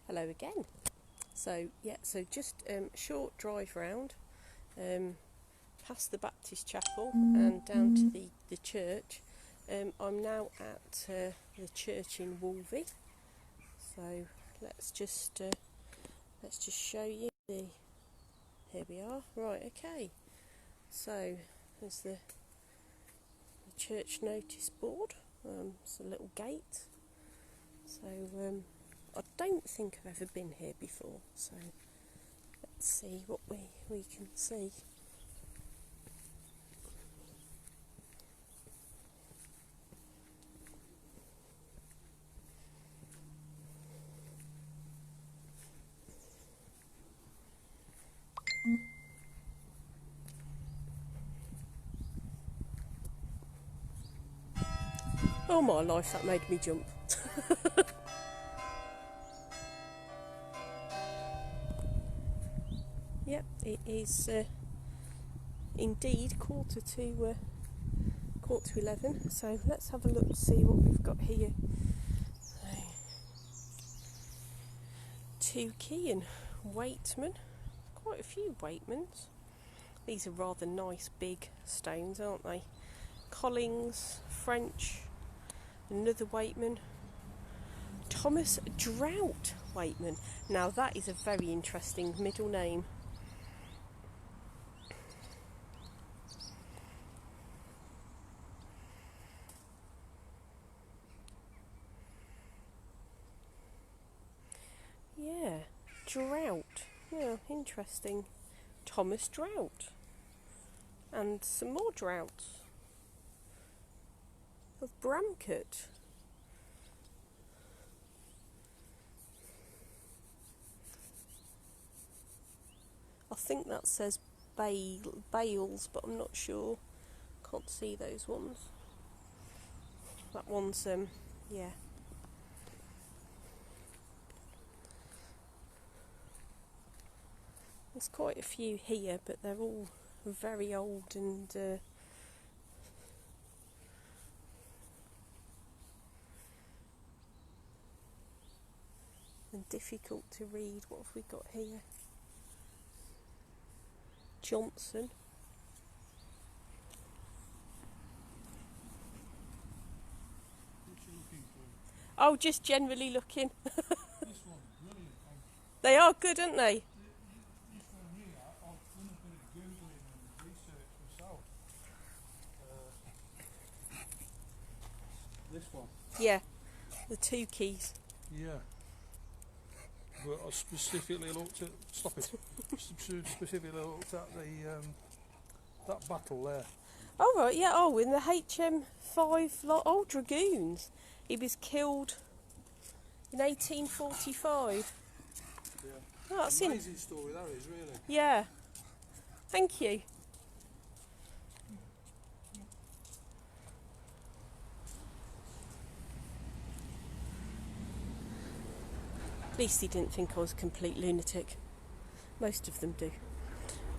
Hello again. So just short drive round, past the Baptist chapel and down to the church. I'm now at the church in Wolvey. So let's just show you here we are. Right, okay. So there's the church notice board. It's a little gate. So I don't think I've ever been here before, so let's see what we can see. Oh my life, that made me jump. Yep, it is indeed quarter to 11. So let's have a look and see what we've got here. Tukey and Waitman, quite a few Waitmans. These are rather nice big stones, aren't they? Collings, French, another Waitman. Thomas Drought Waitman. Now that is a very interesting middle name. Yeah, Drought. Yeah, interesting. Thomas Drought. And some more Droughts. Of Bramcote. I think that says Bales, but I'm not sure. Can't see those ones. That one's yeah. There's quite a few here, but they're all very old and difficult to read. What have we got here? Johnson. What you looking for? Oh, just generally looking. This one's brilliant. They are good, aren't they? This one here, I've done a bit of Googling and research myself. This one? Yeah, the Tukeys. Yeah. But I specifically looked at, stop it, specifically looked at the, that battle there. Oh right, yeah, oh, in the HM5 Old Dragoons. He was killed in 1845. Yeah. Oh, that's amazing story that is, really. Yeah. Thank you. At least he didn't think I was a complete lunatic. Most of them do.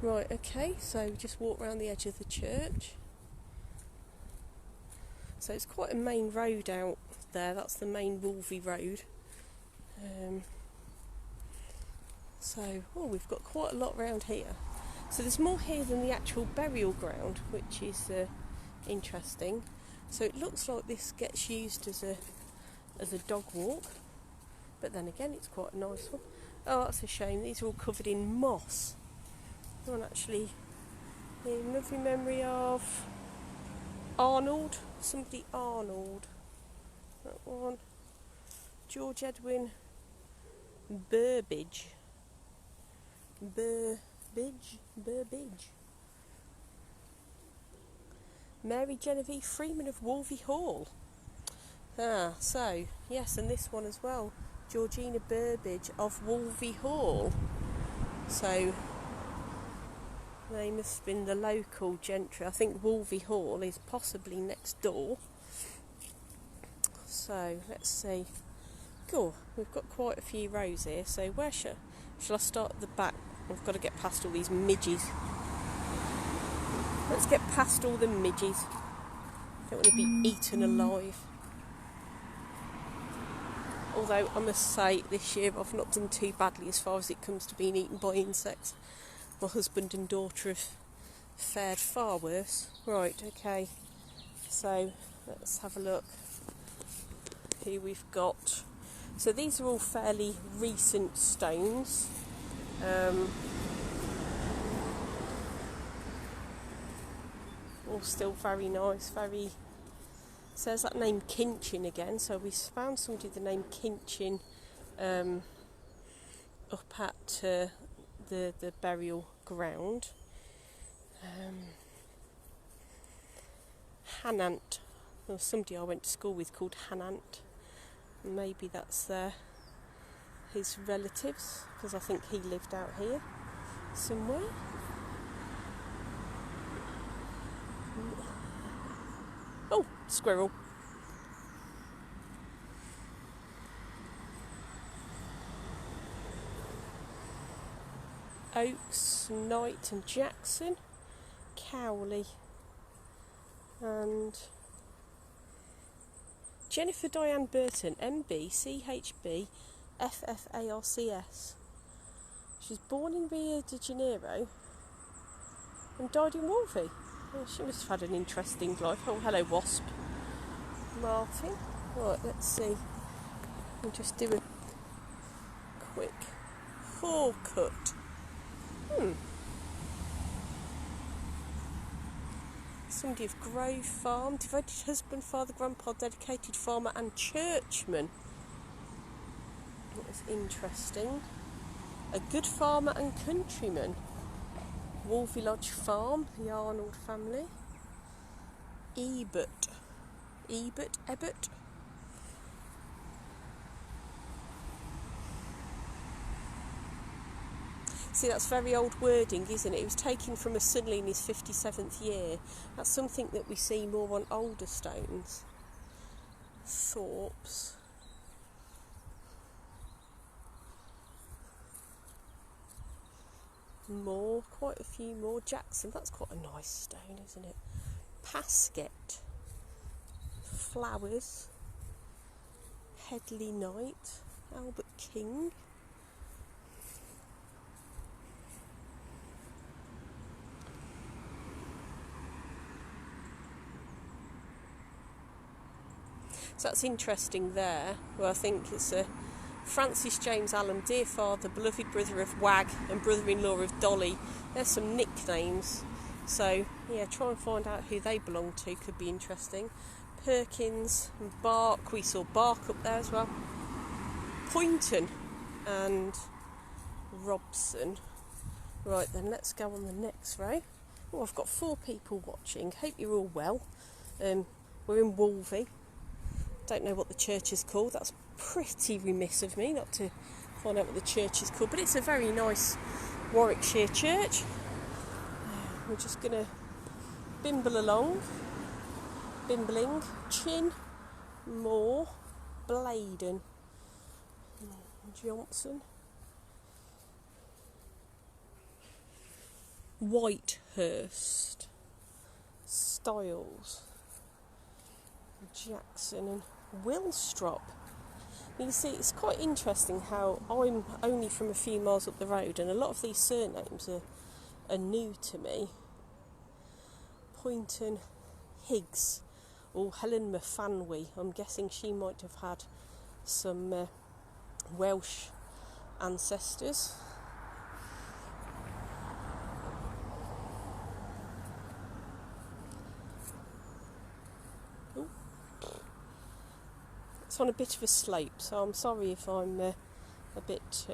Right, okay, so just walk around the edge of the church. So it's quite a main road out there. That's the main Wolvey road. We've got quite a lot around here. So there's more here than the actual burial ground, which is interesting. So it looks like this gets used as a dog walk, but then again it's quite a nice one. Oh, that's a shame. These are all covered in moss. One actually in lovely memory of Arnold. Somebody Arnold. That one. George Edwin Burbage. Burbage. Mary Genevieve Freeman of Wolvey Hall. So, yes, and this one as well. Georgina Burbage of Wolvey Hall. So, they must have been the local gentry. I think Wolvey Hall is possibly next door. So, let's see. Cool, we've got quite a few rows here. So, where shall I start at the back? We've got to get past all these midges. Let's get past all the midges. Don't want to be eaten alive. Although I must say this year I've not done too badly as far as it comes to being eaten by insects. My husband and daughter have fared far worse. Right, okay, so let's have a look. Here we've got, so these are all fairly recent stones. All still very nice, very, so there's that name Kinchin again, so we found somebody with the name Kinchin up at the burial ground. Hanant, there was somebody I went to school with called Hanant, maybe that's his relatives, because I think he lived out here somewhere. Oh, squirrel. Oakes, Knight and Jackson, Cowley, and Jennifer Diane Burton, MB, CHB, FFARCS. She was born in Rio de Janeiro and died in Wolvey. Oh, she must have had an interesting life. Oh, hello, Wasp. Martin. Right, let's see. We'll just do a quick forecut. Somebody of Grove Farm, devoted husband, father, grandpa, dedicated farmer and churchman. That was interesting. A good farmer and countryman. Wolvey Lodge Farm, the Arnold family. Ebbert. See, that's very old wording, isn't it? It was taken from a son in his 57th year. That's something that we see more on older stones. Thorpes. More, quite a few more. Jackson, that's quite a nice stone, isn't it? Pasket. Flowers. Headley Knight. Albert King. So that's interesting there. Well, I think it's Francis James Allen, dear father, beloved brother of Wag and brother-in-law of Dolly. There's some nicknames. So, yeah, try and find out who they belong to. Could be interesting. Perkins and Bark. We saw Bark up there as well. Poynton and Robson. Right then, let's go on the next row. Oh, I've got 4 people watching. Hope you're all well. We're in Wolvey. Don't know what the church is called. That's pretty remiss of me not to find out what the church is called, but it's a very nice Warwickshire church. We're just going to bimble along. Bimbling. Chin, Moore, Bladen, Johnson, Whitehurst, Styles, Jackson and Willstrop. You see, it's quite interesting how I'm only from a few miles up the road and a lot of these surnames are new to me. Poynton, Higgs, or Helen Mafanwy. I'm guessing she might have had some Welsh ancestors. It's on a bit of a slope, so I'm sorry if I'm a bit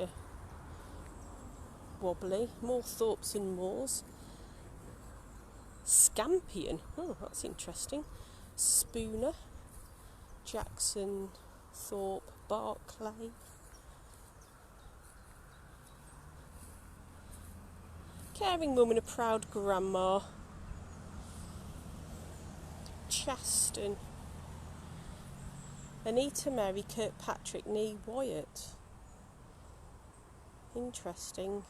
wobbly. More Thorpes and Moors. Scampion, oh that's interesting. Spooner, Jackson, Thorpe, Barclay. Caring woman, a proud grandma. Chaston. Anita Mary Kirkpatrick, nee Wyatt. Interesting.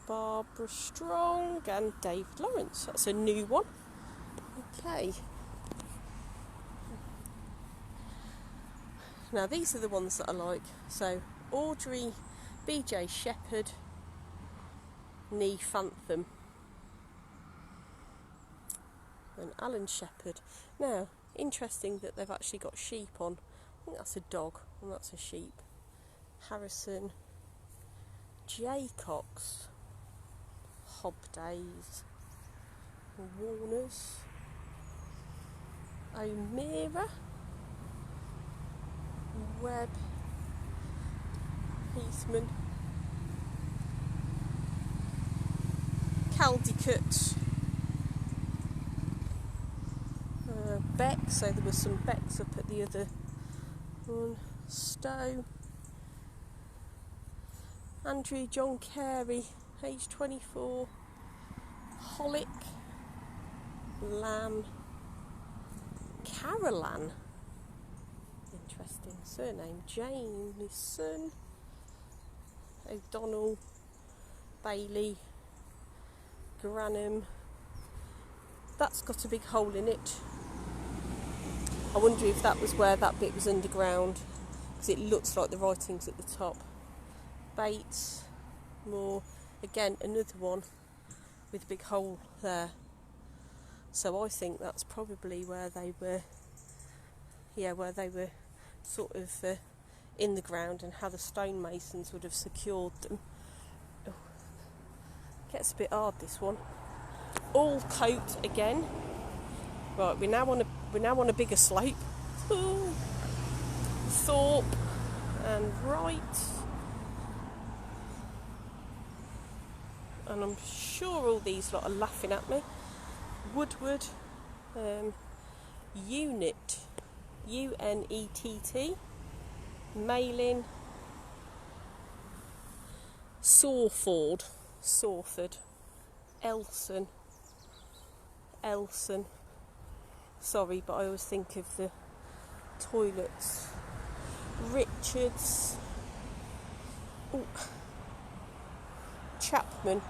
Barbara Strong and David Lawrence. That's a new one. Okay. Now these are the ones that I like. So Audrey B.J. Shepherd, Nee Phantom, and Alan Shepherd. Now, interesting that they've actually got sheep on. I think that's a dog and that's a sheep. Harrison, J. Cox, Hobdays, Warners, O'Meara, Webb, Heathman, Caldicott, Beck, so there were some Becks up at the other one, Stowe, Andrew John Carey, age 24, Hollick, Lamb, Carolan, interesting surname, Jameson, O'Donnell, Bailey, Granham. That's got a big hole in it. I wonder if that was where that bit was underground, because it looks like the writing's at the top. Bates, Moore, again another one with a big hole there. So I think that's probably where they were, where they were sort of in the ground, and how the stonemasons would have secured them. Oh, gets a bit hard, this one. All coat again. Right, we're now on a bigger slope. Ooh. Thorpe and Wright, and I'm sure all these lot are laughing at me. Woodward, Unit, UNETT, Malin, Sawford, Elson. Sorry, but I always think of the toilets. Richards, Chapman,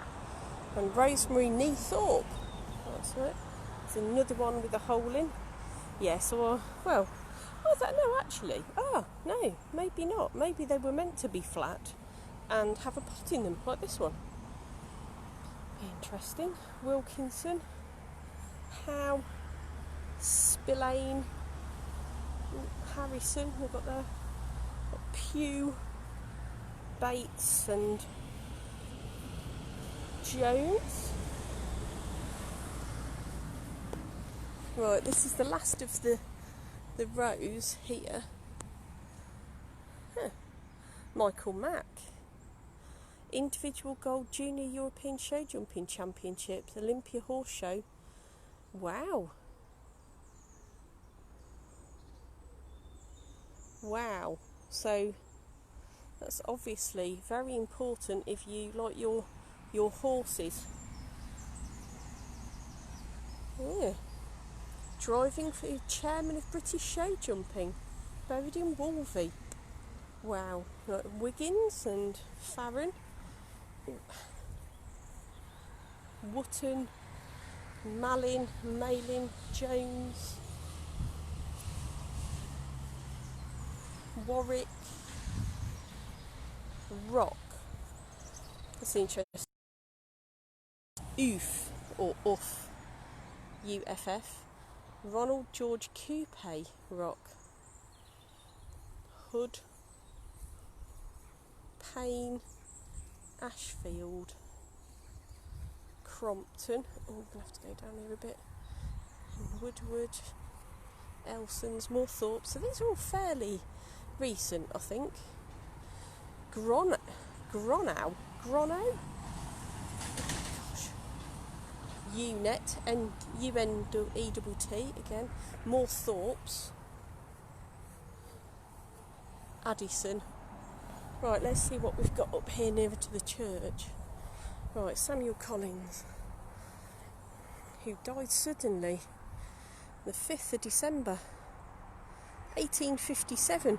and Rosemary Neathorpe. That's it. There's another one with a hole in. Yeah, so no, actually. No, maybe not. Maybe they were meant to be flat and have a pot in them, like this one. Interesting. Wilkinson, Howe, Spillane, Harrison, we've got there. Pugh, Bates and Jones. Right, this is the last of the rows here. Michael Mack. Individual Gold Junior European Show Jumping Championships, Olympia Horse Show. Wow. So that's obviously very important if you like your horses. Yeah. Driving for chairman of British Show Jumping, buried in Wolvey. Wow. Like Wiggins and Farron, Wootton, Malin, Jones, Warwick, Rock. That's interesting. Oof, or Uff, UFF. Ronald George Coupe, Rock. Hood, Payne, Ashfield, Crompton. Oh, I'm going to have to go down here a bit. Woodward, Elsons, more Thorpe. So these are all fairly recent, I think. Gronow. Gosh. Unet and UNEWT again. More Thorpes. Addison. Right, let's see what we've got up here nearer to the church. Right, Samuel Collins, who died suddenly the 5th of December 1857.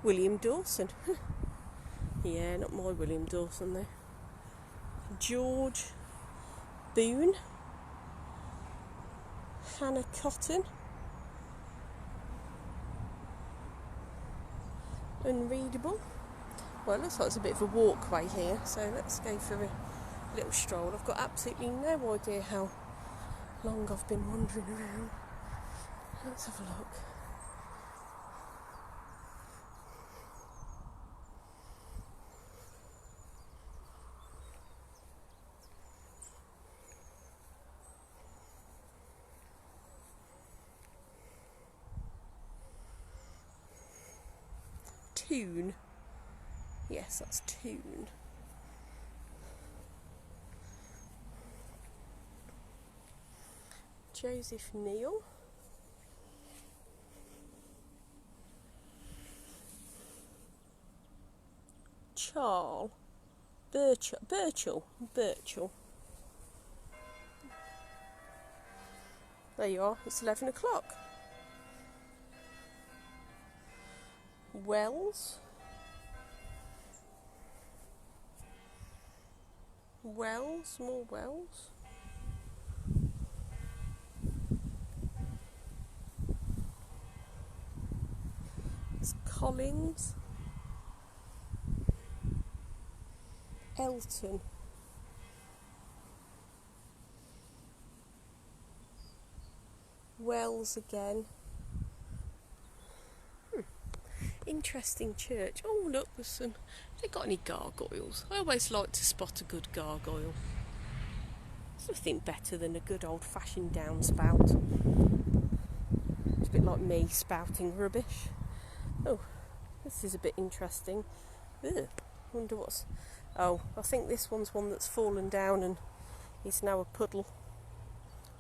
William Dawson. Yeah, not my William Dawson though. George Boone, Hannah Cotton, unreadable. Well, it looks like it's a bit of a walkway here, so let's go for a little stroll. I've got absolutely no idea how long I've been wandering around. Let's have a look. Toon. Yes, that's Toon. Joseph Neal. Charles. Birchall. There you are, it's 11 o'clock. Wells. More Wells. It's Collins. Elton. Wells again. Interesting church. Oh look, there's some. Have they got any gargoyles? I always like to spot a good gargoyle. There's nothing better than a good old-fashioned downspout. It's a bit like me spouting rubbish. Oh, this is a bit interesting. Ugh, wonder what's... Oh, I think this one's one that's fallen down and is now a puddle,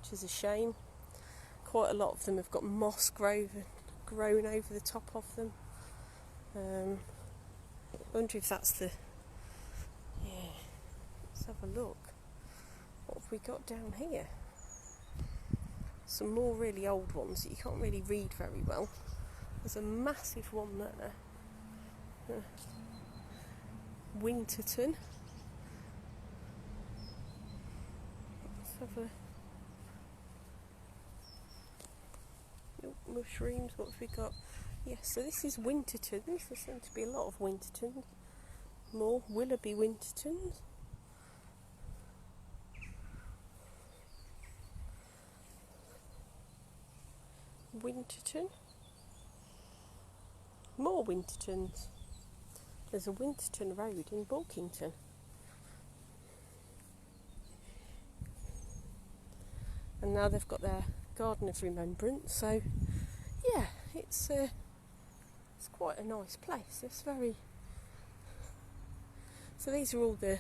which is a shame. Quite a lot of them have got moss grown over the top of them. I wonder if that's the... Yeah, let's have a look. What have we got down here? Some more really old ones that you can't really read very well. There's a massive one there. Winterton. Let's have a... Oh, mushrooms, what have we got? Yes, so this is Wintertons. There seem to be a lot of Wintertons. More Willoughby Wintertons. Winterton. More Wintertons. There's a Winterton Road in Bulkington. And now they've got their Garden of Remembrance, so yeah, it's quite a nice place. It's very... So these are all the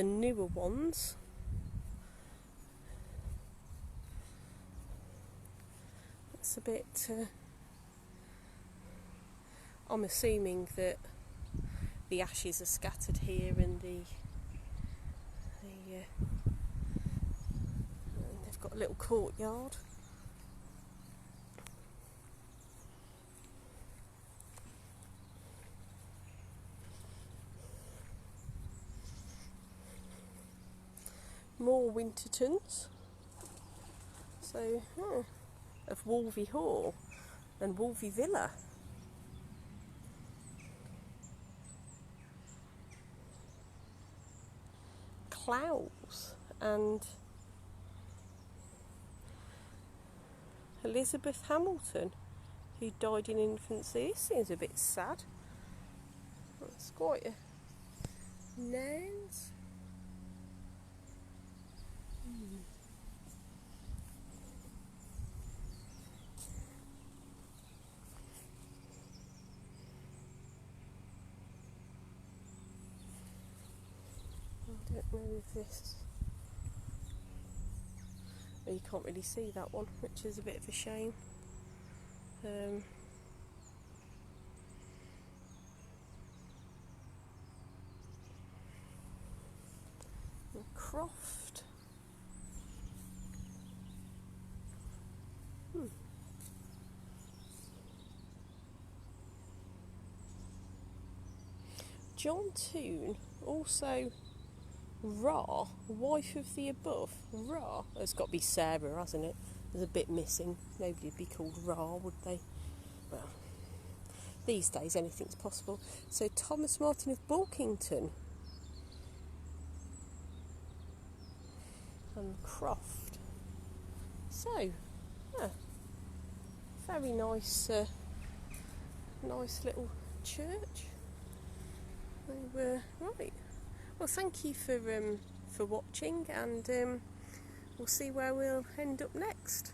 newer ones. It's a bit... I'm assuming that the ashes are scattered here and they've got a little courtyard. More Wintertons. So, of Wolvey Hall and Wolvey Villa. Clowes and Elizabeth Hamilton, who died in infancy. This seems a bit sad. It's quite a... Nails. I don't know if this... Well, you can't really see that one, which is a bit of a shame. Croft. John Toon, also Ra, wife of the above. Ra, it's got to be Sarah, hasn't it? There's a bit missing. Nobody'd be called Ra, would they? Well, these days anything's possible. So Thomas Martin of Bulkington and Croft. So, yeah, very nice, nice little church. So, right. Well, thank you for watching, and we'll see where we'll end up next.